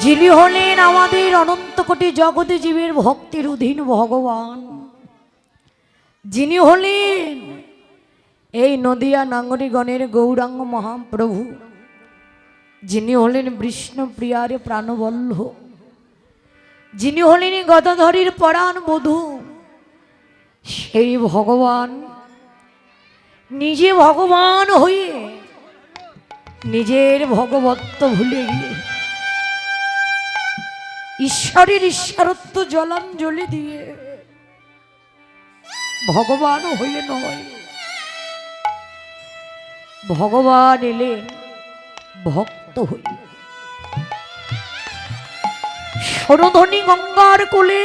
যিনি হলেন আমাদের অনন্ত কোটি জগতে জীবের ভক্তির অধীন ভগবান, যিনি হলেন এই নদিয়া নাঙ্গরিগণের গৌরাঙ্গ মহাপ্রভু, যিনি হলেন বিষ্ণুপ্রিয়ার প্রাণবল্লভ, যিনি হলেন গদাধরীর পরাণ বধূ, সেই ভগবান নিজে ভগবান হয়ে নিজের ভগবত্ব ভুলে গিয়ে ঈশ্বরের ঈশ্বরত্ব জলাঞ্জলি দিয়ে ভগবান হয়ে নয়, ভগবান এলেন ভক্ত হয়ে। সরধ্বনি গঙ্গার কোলে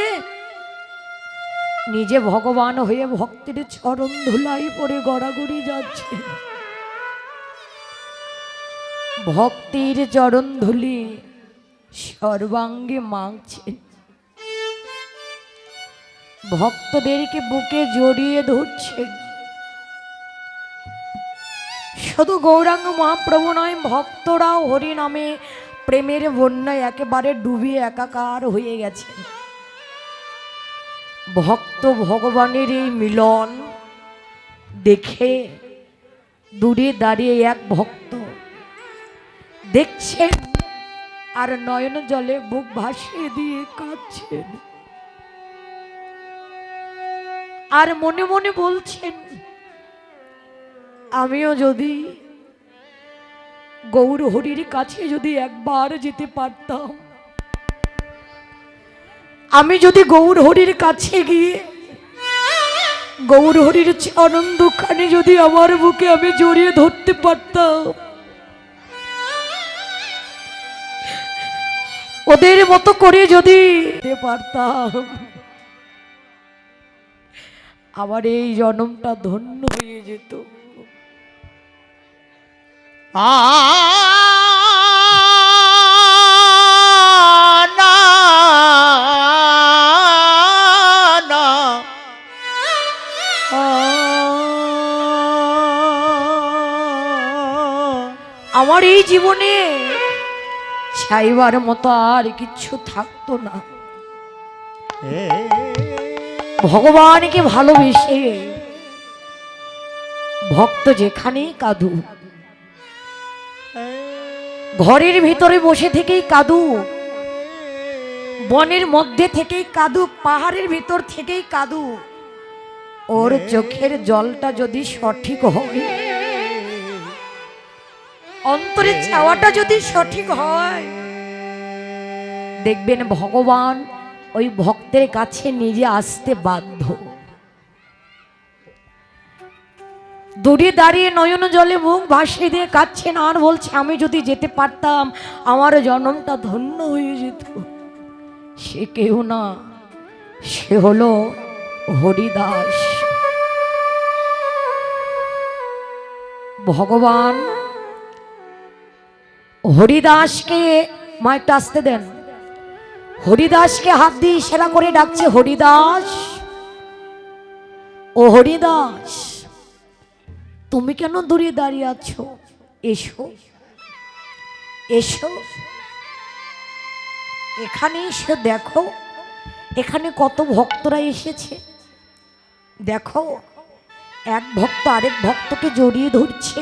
নিজে ভগবান হয়ে ভক্তের চরণ ধুলাই পরে গড়াগড়ি যাচ্ছে। ভক্তির চরণ ধুলি সর্বাঙ্গে মাংছেন, ভক্তদেরকে বুকে জড়িয়ে ধরছেন। শুধু গৌরাঙ্গ মহাপ্রভু নয়, ভক্তরাও হরি নামে প্রেমের বন্যায় একেবারে ডুবিয়ে একাকার হয়ে গেছেন। ভক্ত ভগবানের এই মিলন দেখে দূরে দাঁড়িয়ে এক ভক্ত দেখছেন আর নয়ন জলে বুক ভাসিয়ে দিয়ে কাঁদছেন, আর মনে মনে বলছেন, আমিও যদি গৌর হরির কাছে যদি একবার যেতে পারতাম, আমি যদি গৌর হরির কাছে গিয়ে গৌর হরির চরণ দুখানে যদি আমার বুকে আমি জড়িয়ে ধরতে পারতাম, ওদের মতো করে যদি যেতে পারতাম, আমার এই জন্মটা ধন্য হয়ে যেত। আমার এই জীবনে চাইবার মতো আর কিছু থাকতো না। ভগবানকে ভালোবেসে ভক্ত যেখানেই কাঁদু, ঘরের ভিতরে বসে থেকেই কাঁদু, বনের মধ্যে থেকেই কাঁদু, পাহাড়ের ভিতর থেকেই কাঁদু, ওর চোখের জলটা যদি সঠিক হয়, অন্তরের চাওয়াটা যদি সঠিক হয়, দেখবেন ভগবান ওই ভক্তের কাছে নিজে আসতে বাধ্য। দূরে দাঁড়িয়ে নয়ন জলে মুখ ভাসিয়ে দিয়ে কাঁদছেন আর বলছে, আমি যদি যেতে পারতাম আমার জন্মটা ধন্য হয়ে যেত। সে কেউ না, সে হলো হরিদাস। ভগবান হরিদাসকে মাইকটা আসতে দেন, হরিদাসকে হাত দিয়ে ইশারা করে ডাকছে, হরিদাস, ও হরিদাস, তুমি কেন দূরে দাঁড়িয়ে আছো? এসো এসো, এখানে এসে দেখো, এখানে কত ভক্তরা এসেছে। দেখো, এক ভক্ত আরেক ভক্তকে জড়িয়ে ধরছে,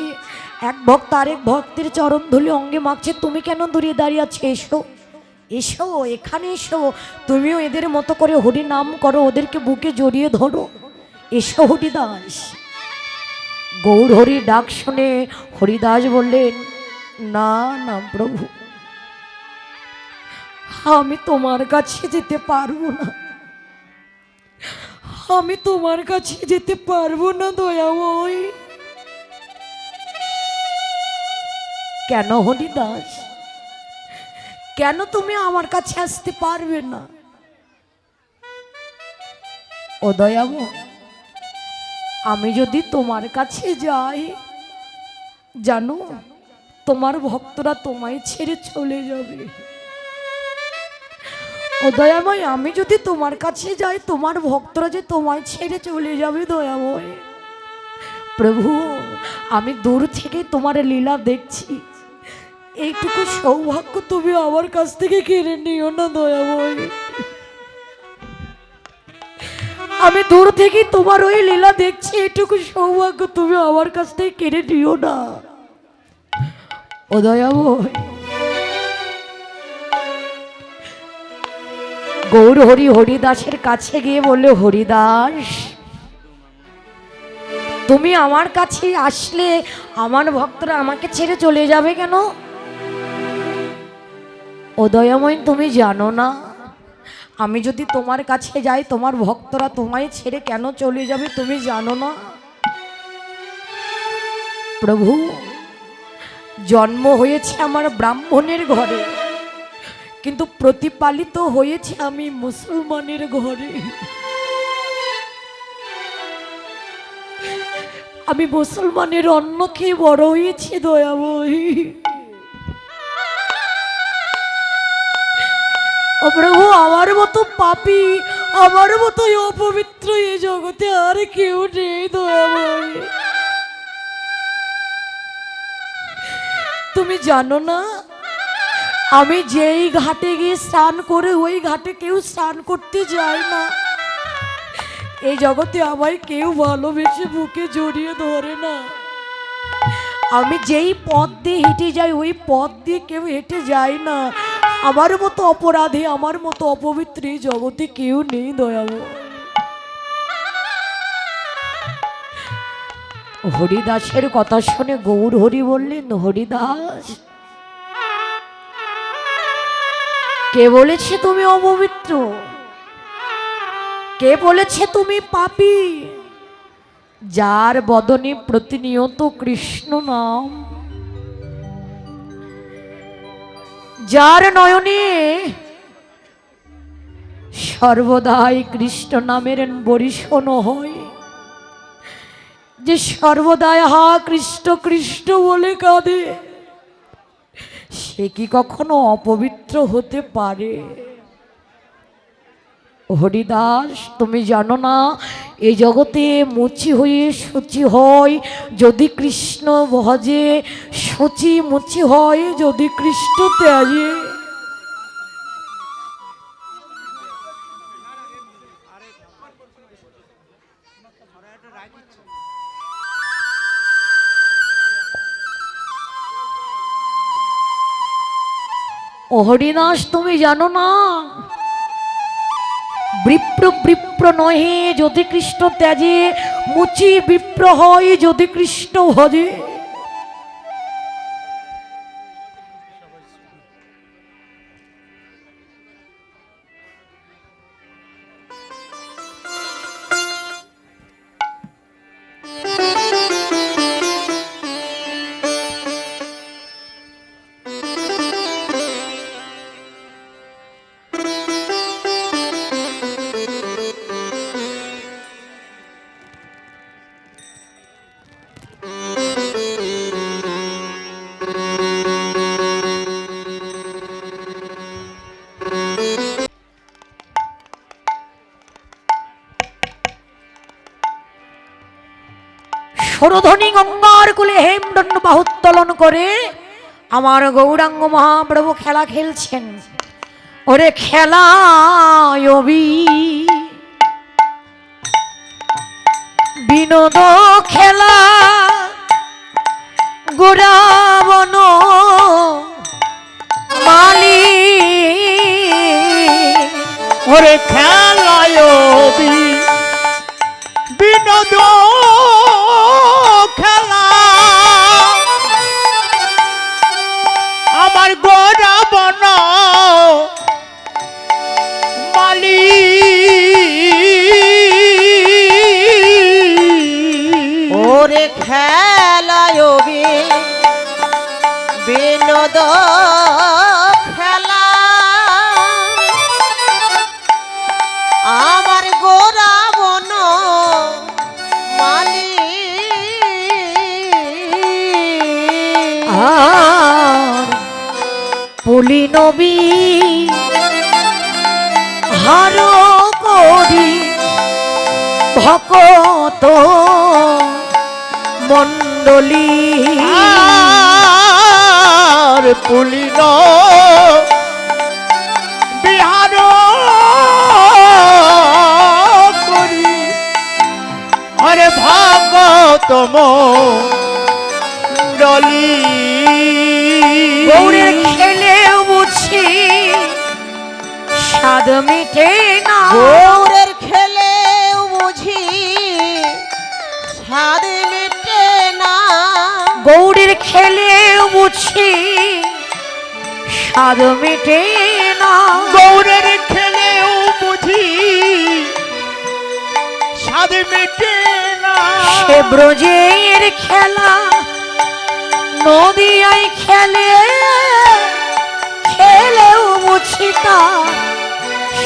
এক ভক্ত আরেক ভক্তের চরণ ধুলি অঙ্গে মাখছে, তুমি কেন দূরে দাঁড়িয়ে আছো? এসো এসো, এখানে এসো, তুমিও এদের মতো করে হরি নাম করো, ওদেরকে বুকে জড়িয়ে ধরো। এসো হরিদাস। গৌর হরি ডাক শুনে হরিদাস বললেন, না না প্রভু, আমি তোমার কাছে যেতে পারবো না, আমি তোমার কাছে যেতে পারবো না দয়াময়। কেন হরিদাস, কেন তুমি আমার কাছে আসতে পারবে না? ও দয়াময়, আমি যদি তোমার কাছে যাই, জানো তোমার ভক্তরা তোমায় ছেড়ে চলে যাবে। ও দয়াময়, আমি যদি তোমার কাছে যাই, তোমার ভক্তরা যে তোমায় ছেড়ে চলে যাবে দয়াময়। প্রভু, আমি দূর থেকে তোমার লীলা দেখছি, এইটুকু সৌভাগ্য তুমি আমার কাছ থেকে কেড়ে নিও না দয়াময়। আমি দূর থেকে তোমার ওই লীলা দেখছি, এইটুকু সৌভাগ্য তুমি আমার কাছ থেকে কেড়ে নিও না ও দয়াময়। গৌর হরি হরিদাসের কাছে গিয়ে বললে, হরিদাস তুমি আমার কাছে আসলে আমার ভক্তরা আমাকে ছেড়ে চলে যাবে কেন? ও দয়াময় তুমি জানো না আমি যদি তোমার কাছে যাই তোমার ভক্তরা তোমায় ছেড়ে কেন চলে যাবে? তুমি জানো না? প্রভু জন্ম হয়েছে আমার ব্রাহ্মণের ঘরে, কিন্তু প্রতিপালিত হয়েছে আমি মুসলমানের ঘরে। আমি মুসলমানের অন্ন খেয়ে বড় হয়েছি দয়াময়ী। ও প্রভু আমার মতো পাপী, আমার মতো অপবিত্র এই জগতে আর কেউ নেই দয়াময়ী। তুমি জানো না আমি যেই ঘাটে গিয়ে স্নান করে ওই ঘাটে কেউ স্নান করতে যায় না। এই জগতে আমায় কেউ ভালোবেসে বুকে জড়িয়ে ধরে না। আমি যেই পথ দিয়ে হেঁটে যাই ওই পথ দিয়ে কেউ হেঁটে যায় না। আমার মতো অপরাধী, আমার মতো অপবিত্র এই জগতে কেউ নেই দয়াময়। হরিদাসের কথা শুনে গৌর হরি বললেন, হরিদাস কে বলেছে তুমি অপবিত্র? কে বলেছে তুমি পাপী? যার বদনে প্রতিনিয়ত কৃষ্ণ নাম, যার নয়নে সর্বদাই কৃষ্ণ নামের বরিশন হয়, যে সর্বদাই হা কৃষ্ণ কৃষ্ণ বলে কাঁদে, সে কি কখনো অপবিত্র হতে পারে? হরিদাস তুমি জানো না এই জগতে মুচি হয়ে শুচি হয় যদি কৃষ্ণ ভজে, শুচি মুচি হয় যদি কৃষ্ণ ত্যাজে। ও হরিদাস তুমি জানো না বিপ্র বিপ্র নহে যদি কৃষ্ণ ত্যাজে, মুচি বিপ্র হয় যদি কৃষ্ণ ভজে। সরধ্বনি গঙ্গার কুলে হেমদণ্ড বাহুত্তোলন করে আমার গৌরাঙ্গ মহাপ্রভু খেলা খেলছেন। ওরে খেলায় বিনোদ খেলা গোরাবন মালি, ওরে খেলায় বিনোদ খেলা আমার গোরাবন মালি, ওরে খেলায় বিনোদ খেলা আমার গোরাবন মালি, পুলি নবী হার করি ভকত মণ্ডলী, আর পুলিন বিহার করি আরে ভাগতম ডলি গৌরের খেলেও বুঝি স্বাদ মিটে না, গৌরের খেলেও বুঝি স্বাদ মেটে না, গৌরের খেলেও বুঝি স্বাদ মিটে না, গৌরের খেলেও বুঝি স্বাদ মেটে না, সে ব্রজের খেলা নদিয়ায় খেলে, খেলেও বুঝি তা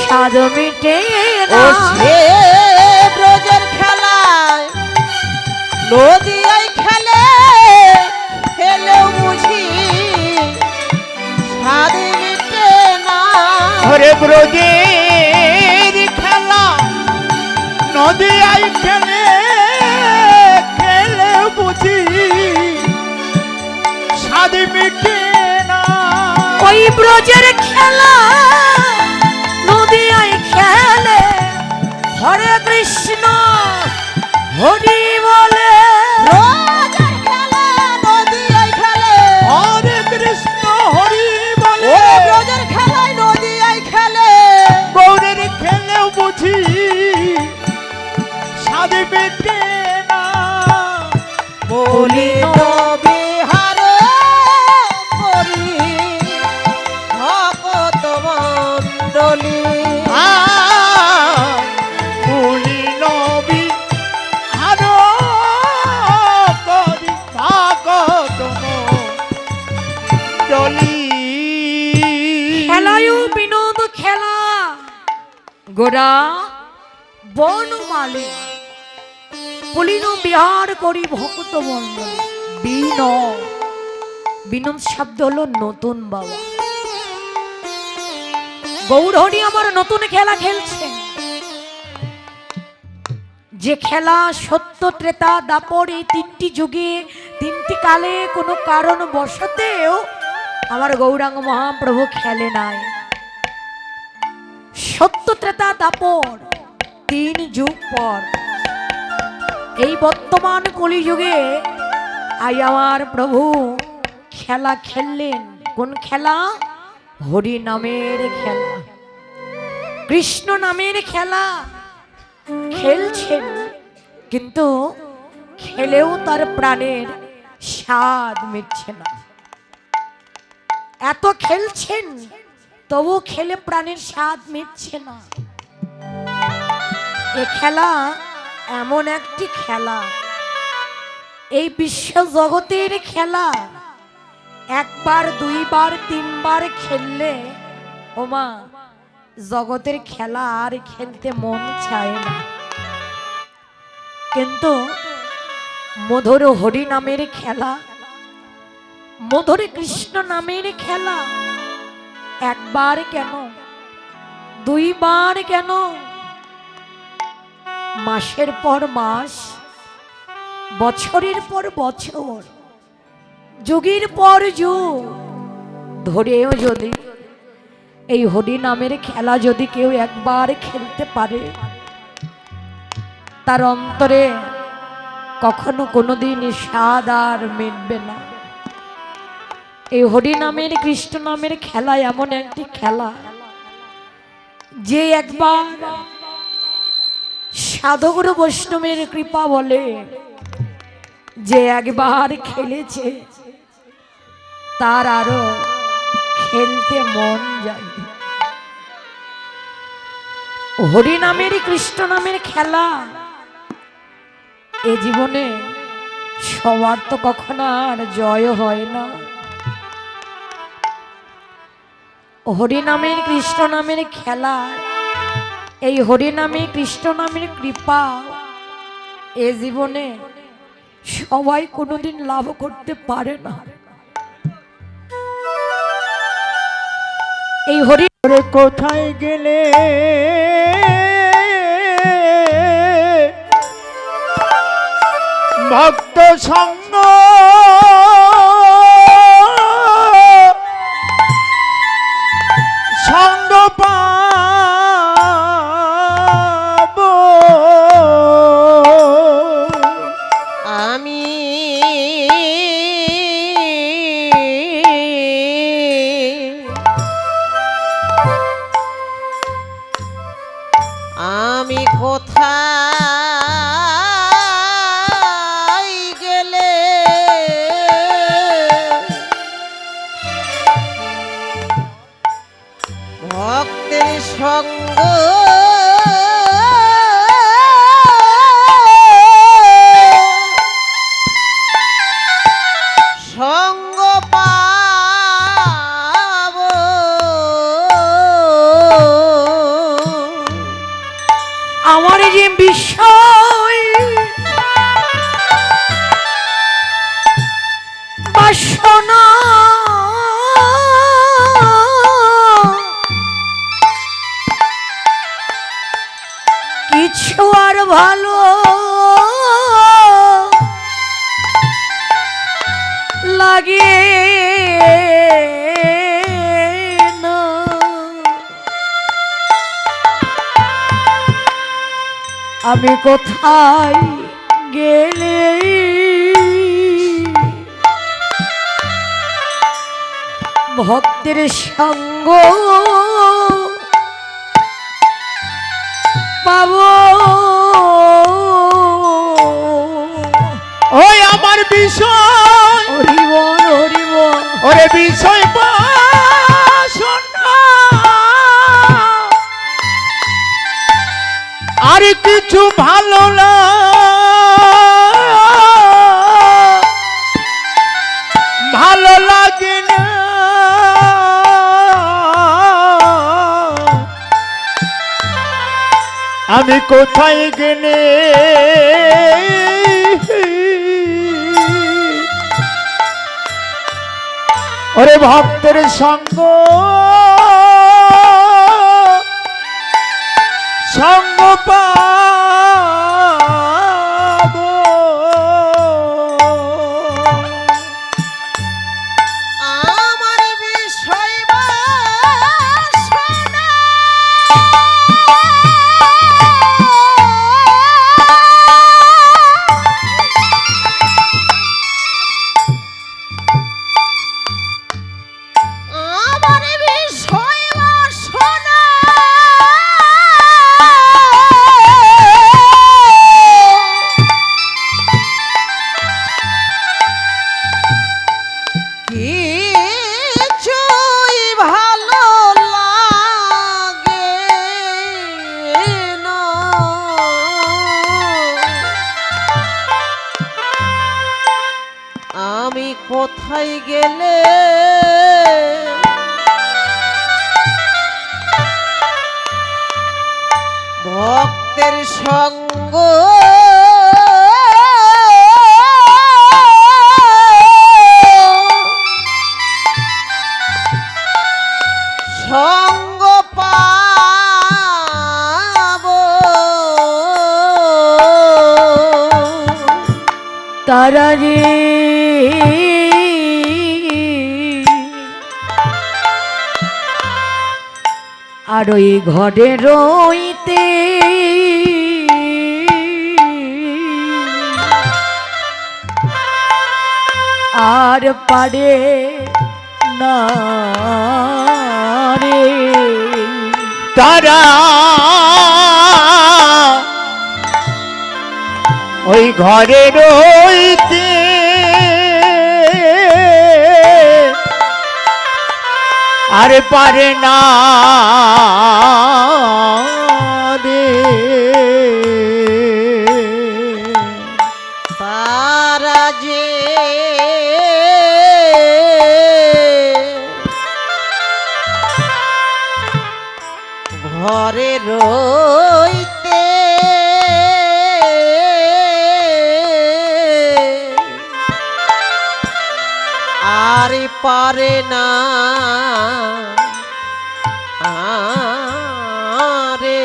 স্বাদ মিটে ও না, সে ব্রজের খেলায় নদিয়ায় খেলে, খেলেও বুঝি স্বাদ মেটে না, হরে ব্রজের খেলা নদিয়ায় খেলে খেলে বুঝি স্বাদ মিটে না, ওই ব্রজের খেলা নদিয়ায় খেলে, হরে কৃষ্ণ হরি বলে, ব্রজের খেলা নদিয়ায় খেলে, হরে কৃষ্ণ হরি ও বলে, ব্রজের খেলায় নদিয়ায় খেলে, গৌরের খেলেও বুঝি স্বাদ মিটে না, বলিল বিহার করি ভকত মণ্ডলী, পুলিন বিহার করি ভাগতম ডলি খেলায়ও বিনোদ খেলা গোরা বনমালে, পুলিন বিহার করি ভক্ত মন্ডল, বিনোদ শব্দ হলো নতুন বাবা। গৌরহরি আমার নতুন খেলা খেলছে, যে খেলা সত্য ত্রেতা দাপর এই তিনটি যুগে তিনটি কালে কোনো কারণ বশতেও আমার গৌরাঙ্গ মহাপ্রভু খেলে নাই। সত্য ত্রেতা দাপর 3 যুগ পর এই বর্তমান কলিযুগে আই আমার প্রভু খেলা খেললেন। কোন খেলা? হরি নামের খেলা, কৃষ্ণ নামের খেলা খেলছেন, কিন্তু খেলেও তার প্রাণের স্বাদ মিটছে না। এত খেলছেন তবু খেলে প্রাণের স্বাদ মিটছে না। এ খেলা এমন একটি খেলা, এই বিশ্ব জগতের খেলা একবার, দুইবার, তিনবার খেললে ওমা জগতের খেলা আর খেলতে মন চায় না। কিন্তু মধুর হরি নামের খেলা, মধুর কৃষ্ণ নামের খেলা একবার কেন, দুইবার কেন, মাসের পর মাস, বছরের পর বছর, যুগের পর যুগ ধরেও যদি এই হরি নামের খেলা যদি কেউ একবার খেলতে পারে, তার অন্তরে কখনো কোনোদিন স্বাদ আর মিটবে না। এই হরি নামের কৃষ্ণ নামের খেলা এমন একটি খেলা, যে একবার সাধুগুরু বৈষ্ণবের কৃপা বলে, যে একবার খেলেছে তার আরো খেলতে মন যায়। হরি নামের কৃষ্ণ নামের খেলা এ জীবনে সবার তো কখনো আর জয় হয় না। হরি নামের কৃষ্ণ নামের খেলা, এই হরি নামে কৃষ্ণ নামের কৃপা এ জীবনে সবাই কোনোদিন লাভ করতে পারে না। এই হরি কোথায় গেলে ভক্ত সঙ্গ ভালো লাগে না, আমি কোথায় গেলে ভক্তের সঙ্গ পাবো। ওই আমার বিষয় হরিবল হরিবল ওরে বিষয় বাসনা আর কিছু ভালো না ভালো লাগে না, আমি কোথায় গেলে ওরে ভক্তের সঙ্গ সঙ্গ পাবো। আমার বিষয় বাসনা আমার বিষয় বাসনা কিছুই ভালো লাগে না, আমি কোথায় গেলে ভক্তের সঙ্গ সঙ্গ পাবো। তারা রে আর ওই ঘরে রইতে আর পারে না রে, তারা ওই ঘরে রইতে আর পারে না রে, তারা যে ঘরে রইতে আর পারে না রে,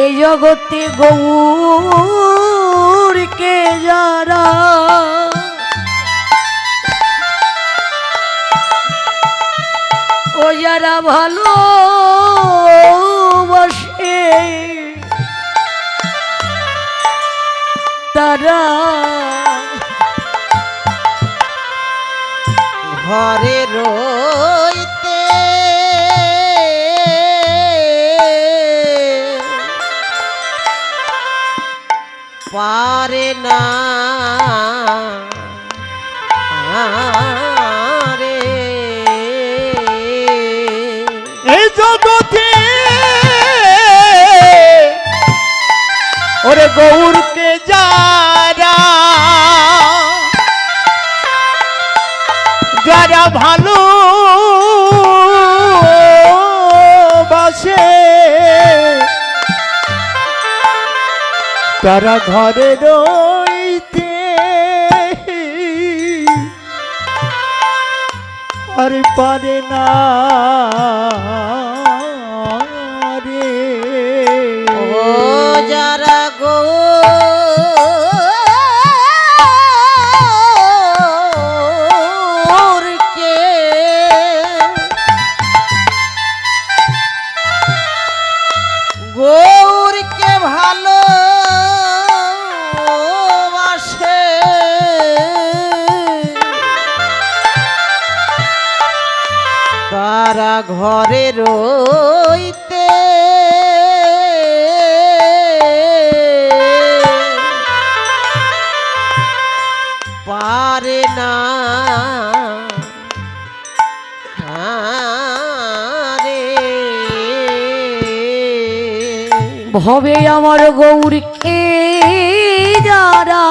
এই জগতে গৌরকে যারা ও যারা ভালোবাসে তারা ঘরে রইতে পারে না রে, এই জগতে ওরে গৌরকে যারা যারা ভালো বাসে তারা ঘরে রইতে আর পারে না রে, যারা ঘরে রইতে পারে না রে ভবে আমার গৌরকে যারা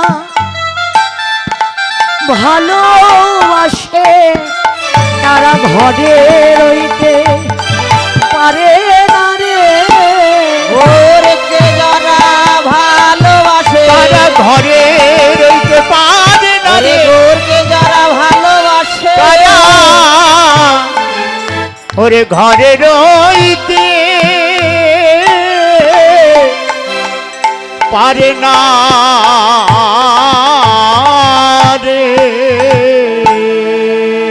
ভালোবাসে তারা ঘরে রইতে পারে না রে। ওরকে যারা ভালোবাসে তারা ঘরে রইতে পারে না রে। ওরকে যারা ভালোবাসে তারা ওরে ঘরে রইতে পারে না